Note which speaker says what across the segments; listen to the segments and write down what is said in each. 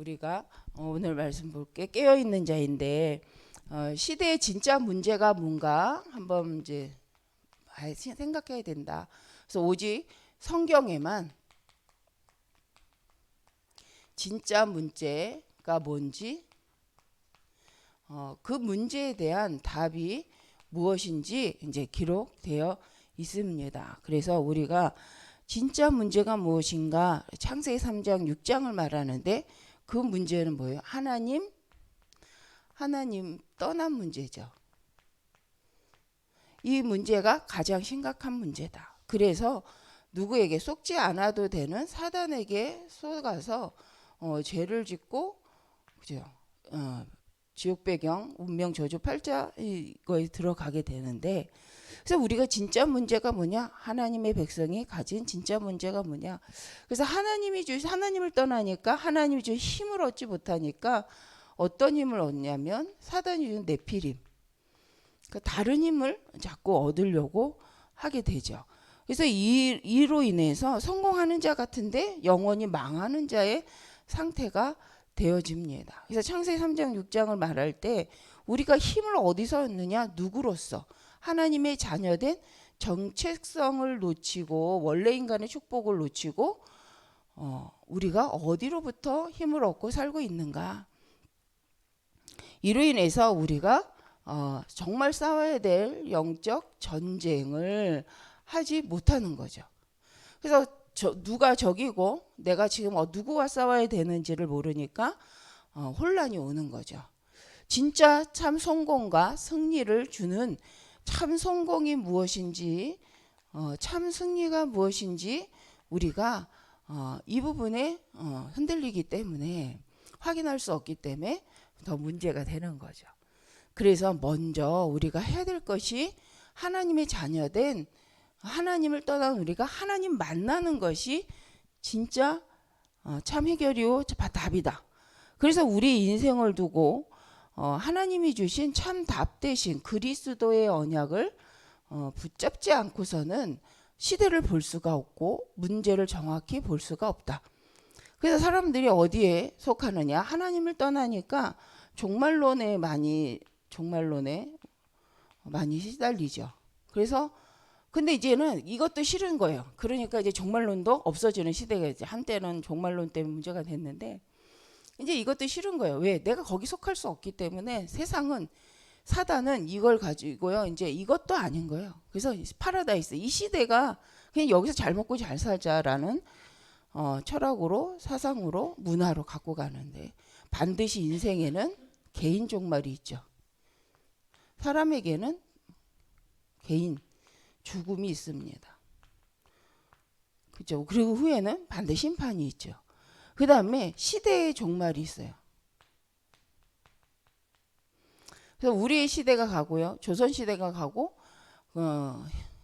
Speaker 1: 우리가 오늘 말씀 볼게 깨어있는 자인데 시대의 진짜 문제가 뭔가 한번 이제 생각해야 된다. 그래서 오직 성경에만 진짜 문제가 뭔지 그 문제에 대한 답이 무엇인지 이제 기록되어 있습니다. 그래서 우리가 진짜 문제가 무엇인가 창세기 3장 6장을 말하는데 그 문제는 뭐예요? 하나님 떠난 문제죠. 이 문제가 가장 심각한 문제다. 그래서 누구에게 속지 않아도 되는 사단에게 속아서 죄를 짓고 그죠? 지옥 배경 운명 저주 팔자 이거에 들어가게 되는데, 그래서 우리가 진짜 문제가 뭐냐? 하나님의 백성이 가진 진짜 문제가 뭐냐? 그래서 하나님을 떠나니까 하나님이 준 힘을 얻지 못하니까 어떤 힘을 얻냐면 사단이 준 네피림, 그러니까 다른 힘을 자꾸 얻으려고 하게 되죠. 그래서 이로 인해서 성공하는 자 같은데 영원히 망하는 자의 상태가 되어집니다. 그래서 창세기 3장 6장을 말할 때 우리가 힘을 어디서 얻느냐? 누구로서? 하나님의 자녀된 정체성을 놓치고 원래 인간의 축복을 놓치고 우리가 어디로부터 힘을 얻고 살고 있는가? 이로 인해서 우리가 정말 싸워야 될 영적 전쟁을 하지 못하는 거죠. 그래서 누가 적이고 내가 지금 누구와 싸워야 되는지를 모르니까 혼란이 오는 거죠. 진짜 참 성공과 승리를 주는 참 성공이 무엇인지 참 승리가 무엇인지 우리가 이 부분에 흔들리기 때문에 확인할 수 없기 때문에 더 문제가 되는 거죠. 그래서 먼저 우리가 해야 될 것이 하나님의 자녀된 하나님을 떠난 우리가 하나님 만나는 것이 진짜 참 해결이요 답이다. 그래서 우리 인생을 두고 하나님이 주신 참 답 대신 그리스도의 언약을 붙잡지 않고서는 시대를 볼 수가 없고 문제를 정확히 볼 수가 없다. 그래서 사람들이 어디에 속하느냐? 하나님을 떠나니까 종말론에 많이 시달리죠. 그래서 근데 이제는 이것도 싫은 거예요. 그러니까 이제 종말론도 없어지는 시대가 이제 한때는 종말론 때문에 문제가 됐는데 이제 이것도 싫은 거예요. 왜? 내가 거기 속할 수 없기 때문에 세상은 사단은 이걸 가지고요. 이제 이것도 아닌 거예요. 그래서 파라다이스 이 시대가 그냥 여기서 잘 먹고 잘 살자라는 철학으로 사상으로 문화로 갖고 가는데 반드시 인생에는 개인 종말이 있죠. 사람에게는 개인 죽음이 있습니다. 그죠? 그리고 후에는 반드시 심판이 있죠. 그 다음에 시대의 종말이 있어요. 그래서 우리의 시대가 가고요. 조선 시대가 가고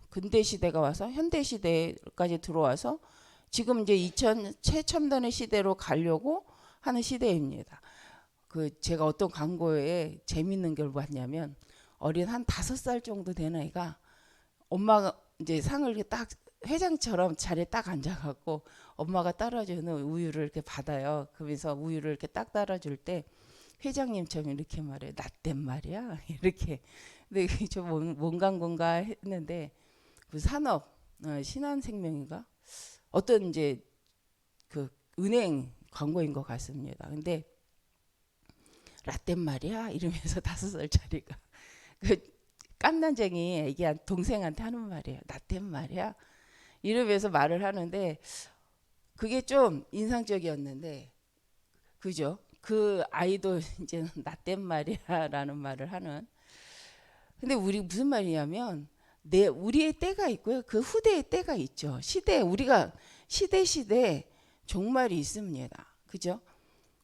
Speaker 1: 근대 시대가 와서 현대 시대까지 들어와서 지금 이제 최첨단의 시대로 가려고 하는 시대입니다. 제가 어떤 광고에 재밌는 걸 봤냐면 어린 한 5살 정도 된 아이가 엄마가 이제 상을 이렇게 딱 회장처럼 자리에 딱 앉아갖고 엄마가 따라주는 우유를 이렇게 받아요. 그러면서 우유를 이렇게 딱 따라줄 때 회장님처럼 이렇게 말해요. 나 땐 말이야. 이렇게. 근데 저 뭔 광고인가 했는데 그 산업 신한생명인가 어떤 이제 그 은행 광고인 것 같습니다. 근데 라떼 말이야 이러면서 5살짜리가 그 깐난쟁이 애기 동생한테 하는 말이에요. 라떼 말이야 이러면서 말을 하는데 그게 좀 인상적이었는데 그죠? 그 아이도 이제는 라떼 말이야라는 말을 하는. 근데 우리 무슨 말이냐면 우리의 때가 있고요. 그 후대의 때가 있죠. 우리가 시대 종말이 있습니다. 그죠?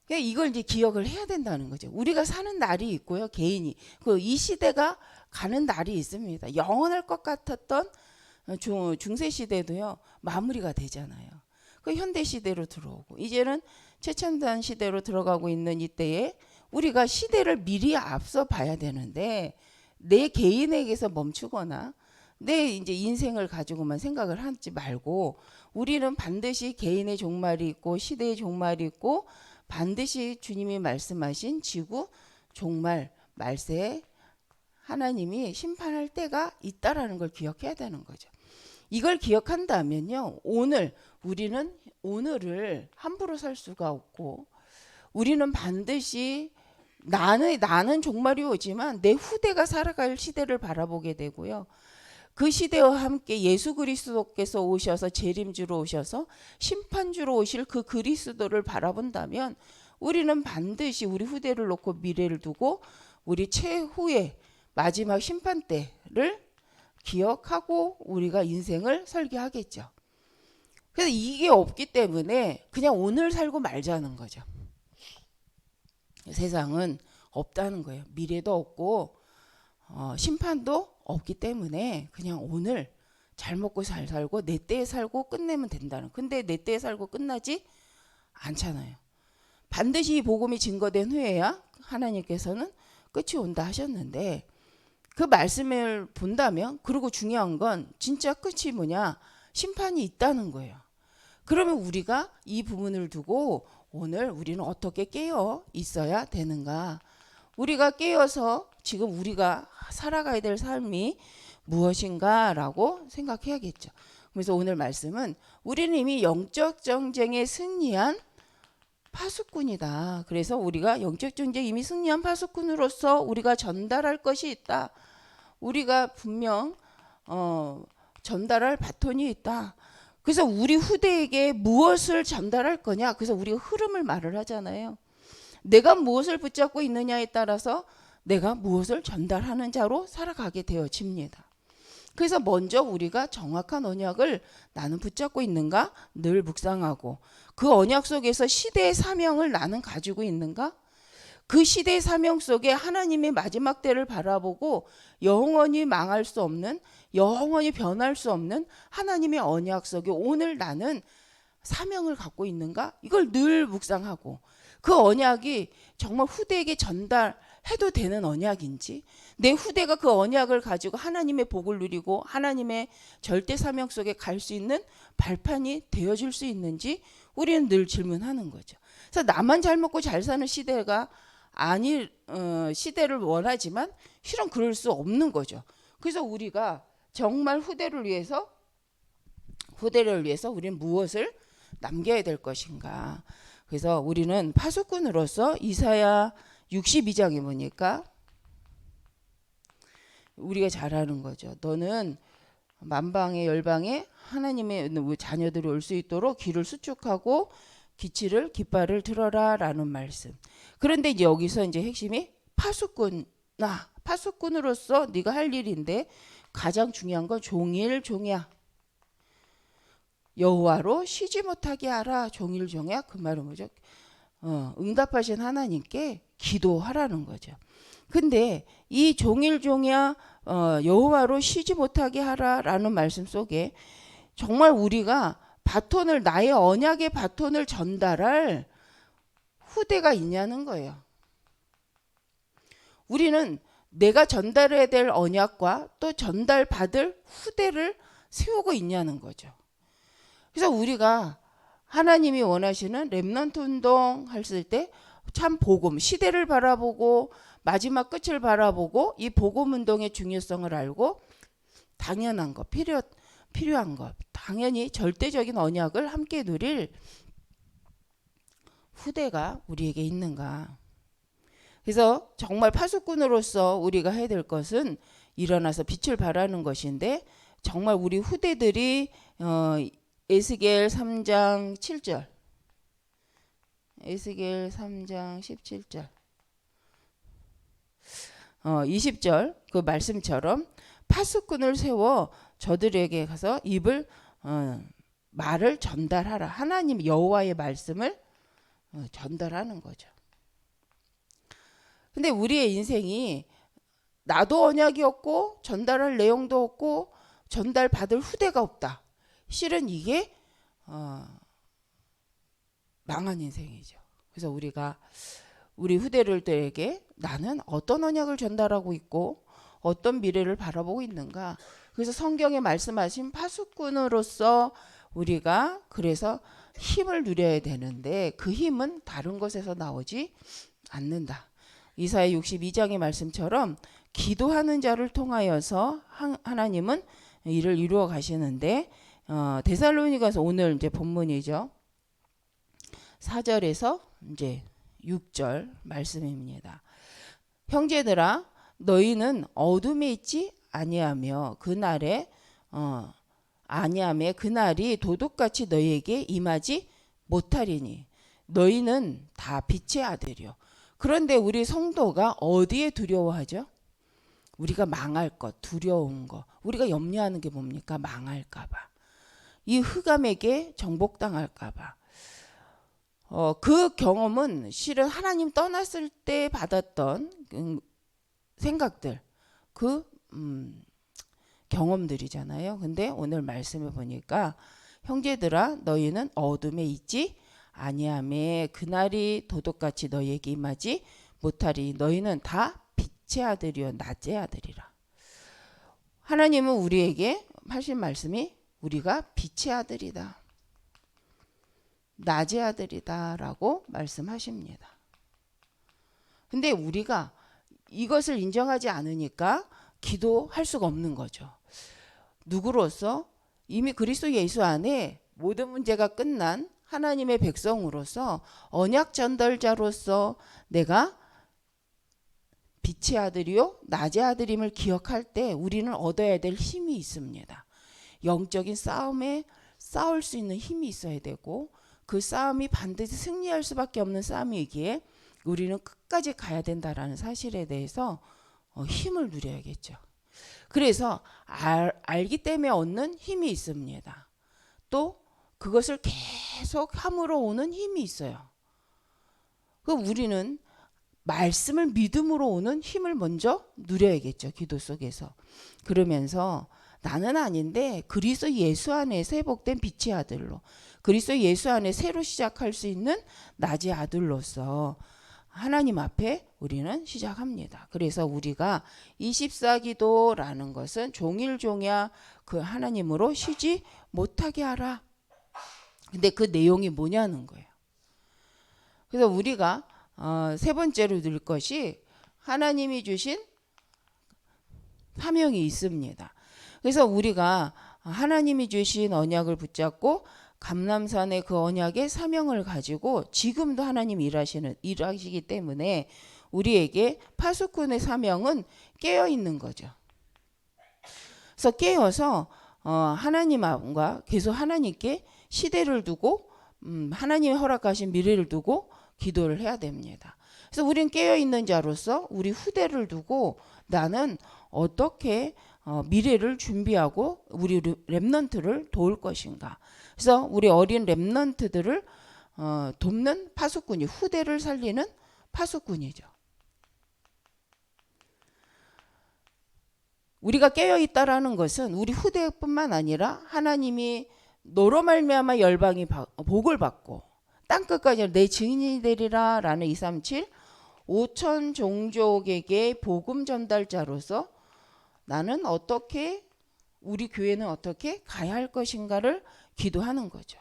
Speaker 1: 이걸 이제 기억을 해야 된다는 거죠. 우리가 사는 날이 있고요. 개인이. 이 시대가 가는 날이 있습니다. 영원할 것 같았던 중세 시대도요. 마무리가 되잖아요. 현대 시대로 들어오고 이제는 최첨단 시대로 들어가고 있는 이때에 우리가 시대를 미리 앞서 봐야 되는데 내 개인에게서 멈추거나 내 이제 인생을 가지고만 생각을 하지 말고 우리는 반드시 개인의 종말이 있고 시대의 종말이 있고 반드시 주님이 말씀하신 지구 종말 말세에 하나님이 심판할 때가 있다라는 걸 기억해야 되는 거죠. 이걸 기억한다면요, 우리는 오늘을 함부로 살 수가 없고, 우리는 반드시 나는 종말이 오지만 내 후대가 살아갈 시대를 바라보게 되고요. 그 시대와 함께 예수 그리스도께서 오셔서 재림주로 오셔서 심판주로 오실 그 그리스도를 바라본다면 우리는 반드시 우리 후대를 놓고 미래를 두고 우리 최후의 마지막 심판 때를 기억하고 우리가 인생을 설계하겠죠. 그래서 이게 없기 때문에 그냥 오늘 살고 말자는 거죠. 세상은 없다는 거예요. 미래도 없고 심판도 없기 때문에 그냥 오늘 잘 먹고 잘 살고 내 때에 살고 끝내면 된다는. 근데 내 때에 살고 끝나지 않잖아요. 반드시 이 복음이 증거된 후에야 하나님께서는 끝이 온다 하셨는데, 그 말씀을 본다면, 그리고 중요한 건 진짜 끝이 뭐냐, 심판이 있다는 거예요. 그러면 우리가 이 부분을 두고 오늘 우리는 어떻게 깨어 있어야 되는가, 우리가 깨어서 지금 우리가 살아가야 될 삶이 무엇인가라고 생각해야겠죠. 그래서 오늘 말씀은 우리는 이미 영적 전쟁에 승리한 파수꾼이다. 그래서 우리가 영적 전쟁에 이미 승리한 파수꾼으로서 우리가 전달할 것이 있다. 우리가 분명 전달할 바톤이 있다. 그래서 우리 후대에게 무엇을 전달할 거냐. 그래서 우리가 흐름을 말을 하잖아요. 내가 무엇을 붙잡고 있느냐에 따라서 내가 무엇을 전달하는 자로 살아가게 되어집니다. 그래서 먼저 우리가 정확한 언약을 나는 붙잡고 있는가 늘 묵상하고, 그 언약 속에서 시대의 사명을 나는 가지고 있는가, 그 시대의 사명 속에 하나님의 마지막 때를 바라보고 영원히 망할 수 없는, 영원히 변할 수 없는 하나님의 언약 속에 오늘 나는 사명을 갖고 있는가, 이걸 늘 묵상하고, 그 언약이 정말 후대에게 전달해도 되는 언약인지, 내 후대가 그 언약을 가지고 하나님의 복을 누리고 하나님의 절대 사명 속에 갈 수 있는 발판이 되어줄 수 있는지 우리는 늘 질문하는 거죠. 그래서 나만 잘 먹고 잘 사는 시대가 시대를 원하지만 실은 그럴 수 없는 거죠. 그래서 우리가 정말 후대를 위해서 우리는 무엇을 남겨야 될 것인가. 그래서 우리는 파수꾼으로서 이사야 62장에 보니까 우리가 잘 아는 거죠. 너는 만방의 열방에 하나님의 자녀들이 올 수 있도록 귀를 수축하고 깃발을 들어라 라는 말씀. 그런데 이제 여기서 이제 핵심이 파수꾼으로서 네가 할 일인데 가장 중요한 건 종일종야. 여호와로 쉬지 못하게 하라. 종일종야. 그 말은 뭐죠? 응답하신 하나님께 기도하라는 거죠. 근데 이 종일종야 여호와로 쉬지 못하게 하라라는 말씀 속에 정말 우리가 나의 언약의 바톤을 전달할 후대가 있냐는 거예요. 우리는 내가 전달해야 될 언약과 또 전달받을 후대를 세우고 있냐는 거죠. 그래서 우리가 하나님이 원하시는 렘넌트 운동 했을 때 참 복음, 시대를 바라보고 마지막 끝을 바라보고 이 복음 운동의 중요성을 알고 당연한 것, 필요한 것, 당연히 절대적인 언약을 함께 누릴 후대가 우리에게 있는가. 그래서 정말 파수꾼으로서 우리가 해야 될 것은 일어나서 빛을 발하는 것인데, 정말 우리 후대들이 에스겔 3장 7절, 에스겔 3장 17절, 20절 그 말씀처럼 파수꾼을 세워 저들에게 가서 말을 전달하라. 하나님 여호와의 말씀을 전달하는 거죠. 근데 우리의 인생이 나도 언약이 없고 전달할 내용도 없고 전달받을 후대가 없다. 실은 이게 망한 인생이죠. 그래서 우리가 우리 후대들에게 나는 어떤 언약을 전달하고 있고 어떤 미래를 바라보고 있는가. 그래서 성경에 말씀하신 파수꾼으로서 우리가 그래서 힘을 누려야 되는데 그 힘은 다른 것에서 나오지 않는다. 이사야 62장의 말씀처럼 기도하는 자를 통하여서 하나님은 일을 이루어 가시는데 데살로니가서 오늘 이제 본문이죠. 4절에서 이제 6절 말씀입니다. 형제들아 너희는 어둠에 있지 아니하며 그날에 아니하며 그날이 도둑같이 너희에게 임하지 못하리니 너희는 다 빛의 아들이요. 그런데 우리 성도가 어디에 두려워하죠? 우리가 망할 것, 두려운 것. 우리가 염려하는 게 뭡니까? 망할까 봐. 이 흑암에게 정복당할까 봐. 그 경험은 실은 하나님 떠났을 때 받았던 생각들, 경험들이잖아요. 근데 오늘 말씀을 보니까 형제들아 너희는 어둠에 있지 아니하매 그날이 도둑같이 너희에게 임하지 못하리. 너희는 다 빛의 아들이요 낮의 아들이라. 하나님은 우리에게 하신 말씀이 우리가 빛의 아들이다, 낮의 아들이다 라고 말씀하십니다. 근데 우리가 이것을 인정하지 않으니까 기도할 수가 없는 거죠. 누구로서? 이미 그리스도 예수 안에 모든 문제가 끝난 하나님의 백성으로서 언약 전달자로서 내가 빛의 아들이요 낮의 아들임을 기억할 때 우리는 얻어야 될 힘이 있습니다. 영적인 싸움에 싸울 수 있는 힘이 있어야 되고 그 싸움이 반드시 승리할 수밖에 없는 싸움이기에 우리는 끝까지 가야 된다라는 사실에 대해서 힘을 누려야겠죠. 그래서 알기 때문에 얻는 힘이 있습니다. 또 그것을 계속 함으로 오는 힘이 있어요. 우리는 말씀을 믿음으로 오는 힘을 먼저 누려야겠죠. 기도 속에서. 그러면서 나는 아닌데 그리스도 예수 안에서 회복된 빛의 아들로, 그리스도 예수 안에 새로 시작할 수 있는 낮의 아들로서 하나님 앞에 우리는 시작합니다. 그래서 우리가 24기도라는 것은 종일종야 그 하나님으로 쉬지 못하게 하라. 근데 그 내용이 뭐냐는 거예요. 그래서 우리가 세 번째로 늘 것이 하나님이 주신 사명이 있습니다. 그래서 우리가 하나님이 주신 언약을 붙잡고 감람산의 그 언약의 사명을 가지고 지금도 하나님 일하시기 때문에 우리에게 파수꾼의 사명은 깨어 있는 거죠. 그래서 깨어서 하나님과 계속 하나님께 시대를 두고 하나님의 허락하신 미래를 두고 기도를 해야 됩니다. 그래서 우리는 깨어 있는 자로서 우리 후대를 두고 나는 어떻게 미래를 준비하고 우리 렘넌트를 도울 것인가. 그래서 우리 어린 렘넌트들을 돕는 파수꾼이, 후대를 살리는 파수꾼이죠. 우리가 깨어 있다라는 것은 우리 후대뿐만 아니라 하나님이 너로 말미암아 열방이 복을 받고 땅 끝까지 내 증인이 되리라 라는 237 5천 종족에게 복음 전달자로서 나는 어떻게, 우리 교회는 어떻게 가야 할 것인가를 기도하는 거죠.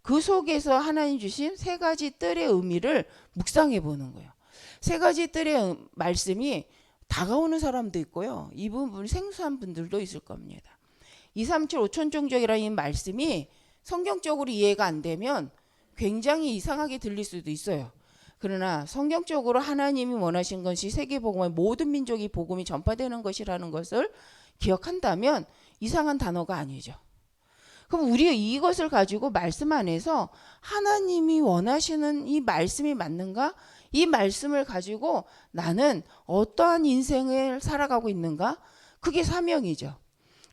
Speaker 1: 그 속에서 하나님 주신 세 가지 뜰의 의미를 묵상해 보는 거예요. 세 가지 뜰의 말씀이 다가오는 사람도 있고요. 이 부분 생소한 분들도 있을 겁니다. 237 5천 종족이라는 이 말씀이 성경적으로 이해가 안 되면 굉장히 이상하게 들릴 수도 있어요. 그러나 성경적으로 하나님이 원하신 것이 세계복음의 모든 민족이 복음이 전파되는 것이라는 것을 기억한다면 이상한 단어가 아니죠. 그럼 우리가 이것을 가지고 말씀 안에서 하나님이 원하시는 이 말씀이 맞는가? 이 말씀을 가지고 나는 어떠한 인생을 살아가고 있는가? 그게 사명이죠.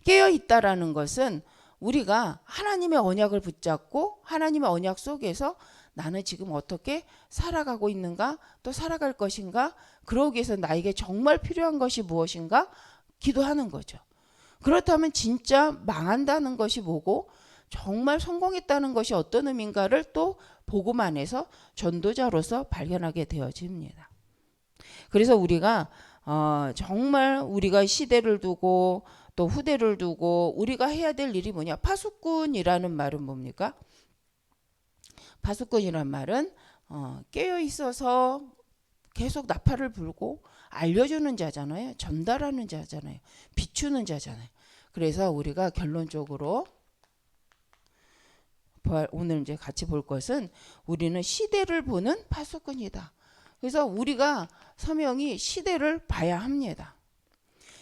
Speaker 1: 깨어있다라는 것은 우리가 하나님의 언약을 붙잡고 하나님의 언약 속에서 나는 지금 어떻게 살아가고 있는가, 또 살아갈 것인가, 그러기 위해서 나에게 정말 필요한 것이 무엇인가 기도하는 거죠. 그렇다면 진짜 망한다는 것이 뭐고 정말 성공했다는 것이 어떤 의미인가를 또 복음 안에서 전도자로서 발견하게 되어집니다. 그래서 우리가 정말 우리가 시대를 두고 또 후대를 두고 우리가 해야 될 일이 뭐냐, 파수꾼이라는 말은 뭡니까? 파수꾼이란 말은 깨어 있어서 계속 나팔을 불고 알려주는 자잖아요. 전달하는 자잖아요. 비추는 자잖아요. 그래서 우리가 결론적으로 오늘 이제 같이 볼 것은 우리는 시대를 보는 파수꾼이다. 그래서 우리가 사명이 시대를 봐야 합니다.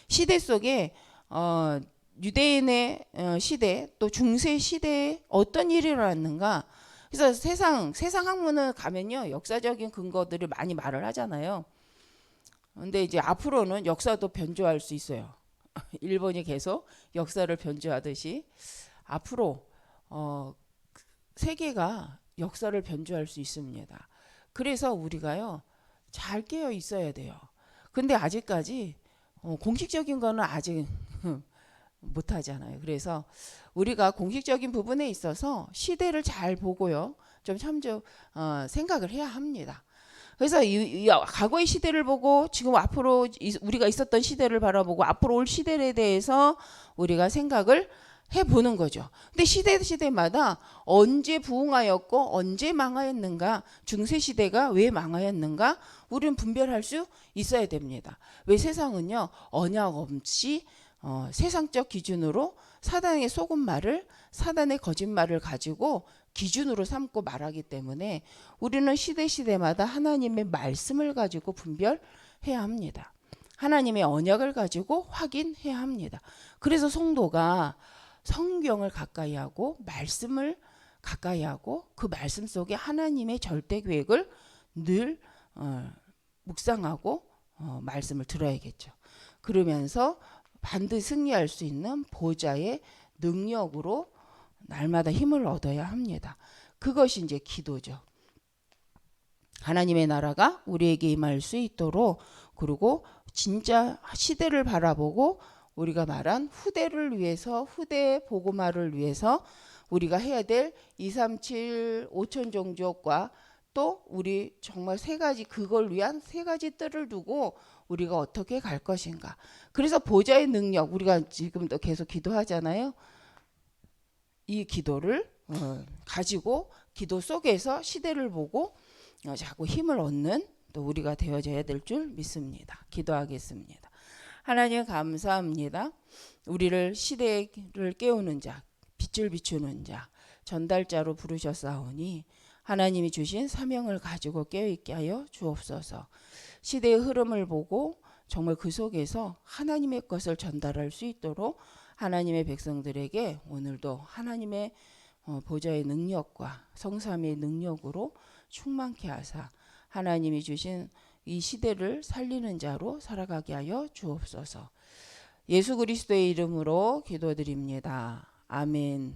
Speaker 1: 시대 속에 유대인의 시대 또 중세 시대에 어떤 일이 일어났는가. 그래서 세상 학문을 가면요 역사적인 근거들을 많이 말을 하잖아요. 근데 이제 앞으로는 역사도 변조할 수 있어요. 일본이 계속 역사를 변조하듯이 앞으로 세계가 역사를 변조할 수 있습니다. 그래서 우리가요 잘 깨어 있어야 돼요. 근데 아직까지 공식적인 거는 아직 못 하잖아요. 그래서 우리가 공식적인 부분에 있어서 시대를 잘 보고요. 좀 생각을 해야 합니다. 그래서 이 과거의 시대를 보고 지금 앞으로 우리가 있었던 시대를 바라보고 앞으로 올 시대에 대해서 우리가 생각을 해보는 거죠. 근데 시대마다 언제 부흥하였고 언제 망하였는가, 중세시대가 왜 망하였는가 우리는 분별할 수 있어야 됩니다. 왜 세상은요 언약 없이 세상적 기준으로 사단의 속은말을 사단의 거짓말을 가지고 기준으로 삼고 말하기 때문에 우리는 시대마다 하나님의 말씀을 가지고 분별해야 합니다. 하나님의 언약을 가지고 확인해야 합니다. 그래서 성도가 성경을 가까이 하고 말씀을 가까이 하고 그 말씀 속에 하나님의 절대 계획을 늘 묵상하고 말씀을 들어야겠죠. 그러면서 반드시 승리할 수 있는 보좌의 능력으로 날마다 힘을 얻어야 합니다. 그것이 이제 기도죠. 하나님의 나라가 우리에게 임할 수 있도록 그리고 진짜 시대를 바라보고 우리가 말한 후대를 위해서 후대 복음화를 위해서 우리가 해야 될 237 5천 종족과 또 우리 정말 세 가지 그걸 위한 세 가지 뜰을 두고 우리가 어떻게 갈 것인가. 그래서 보좌의 능력 우리가 지금도 계속 기도하잖아요. 이 기도를 가지고 기도 속에서 시대를 보고 자꾸 힘을 얻는 또 우리가 되어져야 될 줄 믿습니다. 기도하겠습니다. 하나님 감사합니다. 우리를 시대를 깨우는 자, 빛을 비추는 자, 전달자로 부르셨사오니 하나님이 주신 사명을 가지고 깨어있게 하여 주옵소서. 시대의 흐름을 보고 정말 그 속에서 하나님의 것을 전달할 수 있도록 하나님의 백성들에게 오늘도 하나님의 보좌의 능력과 성삼의 능력으로 충만케 하사 하나님이 주신 이 시대를 살리는 자로 살아가게 하여 주옵소서. 예수 그리스도의 이름으로 기도드립니다. 아멘.